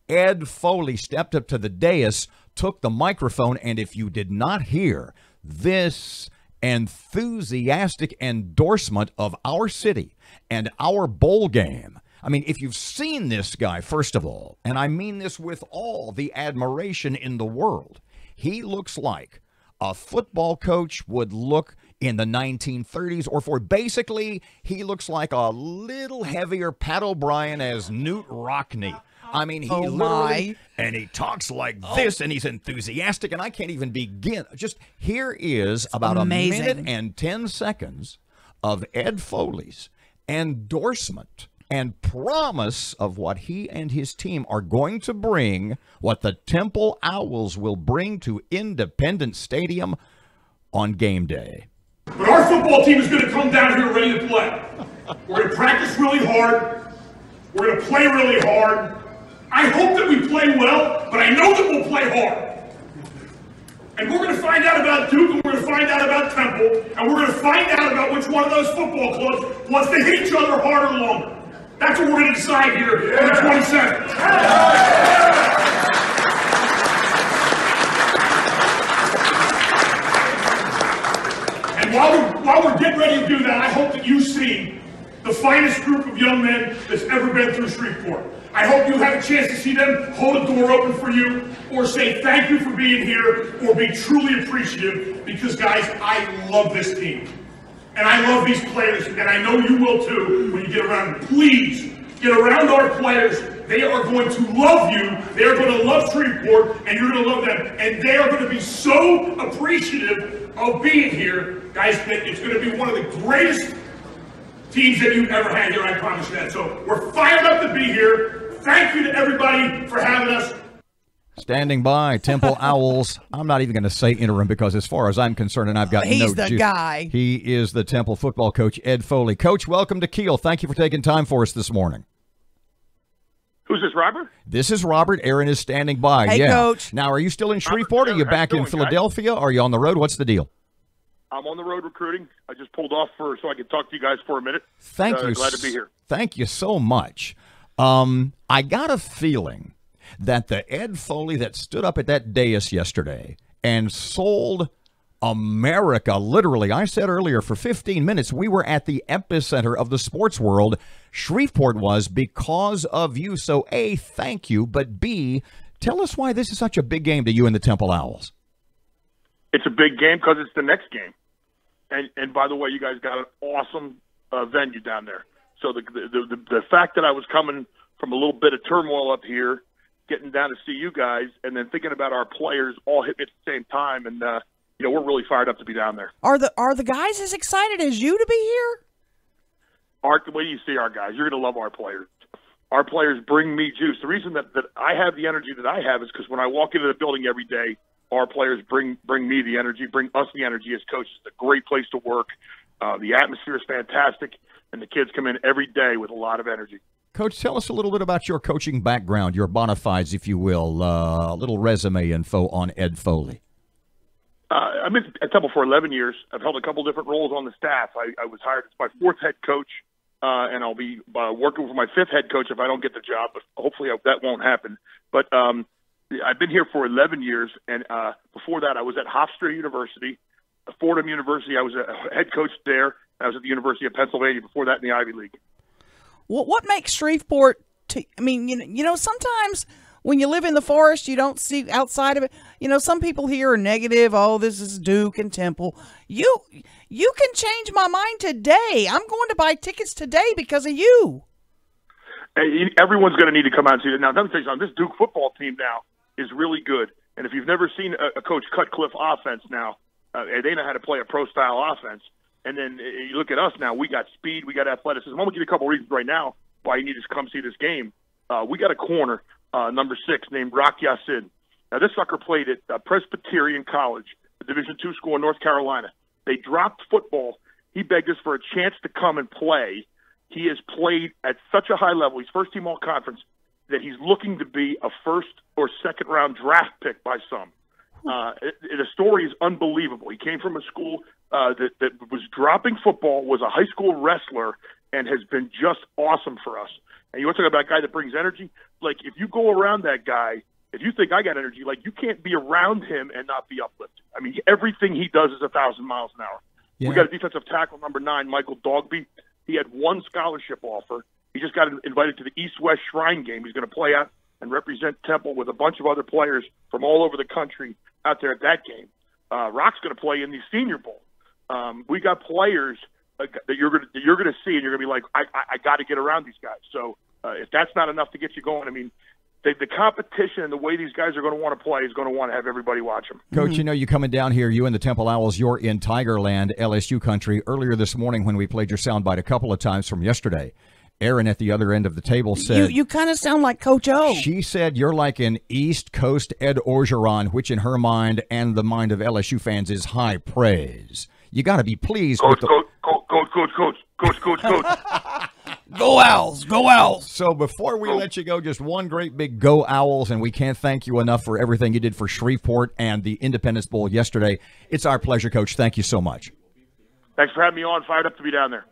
Ed Foley stepped up to the dais, took the microphone, and if you did not hear this enthusiastic endorsement of our city and our bowl game, I mean, if you've seen this guy, first of all, and I mean this with all the admiration in the world, he looks like a football coach would look in the 1930s or for. Basically, he looks like a little heavier Pat O'Brien as Newt Rockne. I mean, he literally, and he talks like this, and he's enthusiastic, and I can't even begin. Just here is about a minute and 10 seconds of Ed Foley's endorsement and promise of what he and his team are going to bring, what the Temple Owls will bring to Independence Stadium on game day. But our football team is going to come down here ready to play. We're going to practice really hard. We're going to play really hard. I hope that we play well, but I know that we'll play hard. And we're going to find out about Duke, and we're going to find out about Temple, and we're going to find out about which one of those football clubs wants to hit each other harder or longer. That's what we're going to decide here on the 27th. And while we're getting ready to do that, I hope that you see the finest group of young men that's ever been through Shreveport. I hope you have a chance to see them hold a door open for you, or say thank you for being here, or be truly appreciative, because guys, I love this team. And I love these players, and I know you will too when you get around them. Please, get around our players. They are going to love you. They are going to love Shreveport, and you're going to love them. And they are going to be so appreciative of being here, guys, that it's going to be one of the greatest teams that you've ever had here, I promise you that. So we're fired up to be here. Thank you to everybody for having us. Standing by, Temple Owls. I'm not even going to say interim because as far as I'm concerned, and I've got he's no the juice. guy. He is the Temple football coach, Ed Foley. Coach, welcome to KEEL. Thank you for taking time for us this morning. Who's this, Robert? This is Robert. Erin is standing by. Hey, yeah. Coach. Now, are you still in Shreveport? Are you back in Philadelphia? Are you on the road? What's the deal? I'm on the road recruiting. I just pulled off so I could talk to you guys for a minute. Thank you. Glad to be here. Thank you so much. I got a feeling that the Ed Foley that stood up at that dais yesterday and sold America, literally, I said earlier, for 15 minutes, we were at the epicenter of the sports world. Shreveport was because of you. So, A, thank you, but B, tell us why this is such a big game to you and the Temple Owls. It's a big game because it's the next game. And by the way, you guys got an awesome venue down there. So the fact that I was coming from a little bit of turmoil up here, getting down to see you guys, and then thinking about our players all hitting at the same time, and we're really fired up to be down there. Are the guys as excited as you to be here? The way you see our guys, you're going to love our players. Our players bring me juice. The reason that I have the energy that I have is because when I walk into the building every day, our players bring me the energy, bring us the energy as coaches. It's a great place to work. The atmosphere is fantastic, and the kids come in every day with a lot of energy. Coach, tell us a little bit about your coaching background, your bona fides, if you will, a little resume info on Ed Foley. I've been at Temple for 11 years. I've held a couple different roles on the staff. I was hired as my fourth head coach, and I'll be working for my fifth head coach if I don't get the job, but hopefully that won't happen. But I've been here for 11 years, and before that I was at Hofstra University, Fordham University. I was a head coach there. I was at the University of Pennsylvania before that in the Ivy League. What makes Shreveport sometimes when you live in the forest, you don't see outside of it. Some people here are negative. Oh, this is Duke and Temple. You can change my mind today. I'm going to buy tickets today because of you. Hey, everyone's going to need to come out and see it. Now, let me tell you something. This Duke football team now is really good. And if you've never seen a Coach Cutcliffe offense now, they know how to play a pro-style offense. And then you look at us now. We got speed. We got athleticism. I'm going to give you a couple reasons right now why you need to come see this game. We got a corner, number 6, named Rock Yassin. Now, this sucker played at Presbyterian College, a Division II school in North Carolina. They dropped football. He begged us for a chance to come and play. He has played at such a high level. He's first-team all-conference that he's looking to be a first- or second-round draft pick by some. The story is unbelievable. He came from a school that was dropping football, was a high school wrestler, and has been just awesome for us. And you want to talk about a guy that brings energy? like if you go around that guy, if you think I got energy, like you can't be around him and not be uplifted. I mean, everything he does is 1,000 miles an hour. Yeah. We got a defensive tackle, number 9, Michael Dogby. He had 1 scholarship offer. He just got invited to the East-West Shrine game. He's going to play out and represent Temple with a bunch of other players from all over the country out there at that game. Rock's going to play in the Senior Bowl. We got players that you're going to see, and you're going to be like, I got to get around these guys. So if that's not enough to get you going, I mean, the competition and the way these guys are going to want to play is going to want to have everybody watch them. Coach, you know, you coming down here, you and the Temple Owls, you're in Tigerland, LSU country. Earlier this morning when we played your soundbite a couple of times from yesterday, Erin at the other end of the table said... You kind of sound like Coach O. She said you're like an East Coast Ed Orgeron, which in her mind and the mind of LSU fans is high praise. You got to be pleased with the... Coach. Go Owls, go Owls. So before we let you go, just one great big go Owls, and we can't thank you enough for everything you did for Shreveport and the Independence Bowl yesterday. It's our pleasure, Coach. Thank you so much. Thanks for having me on. Fired up to be down there.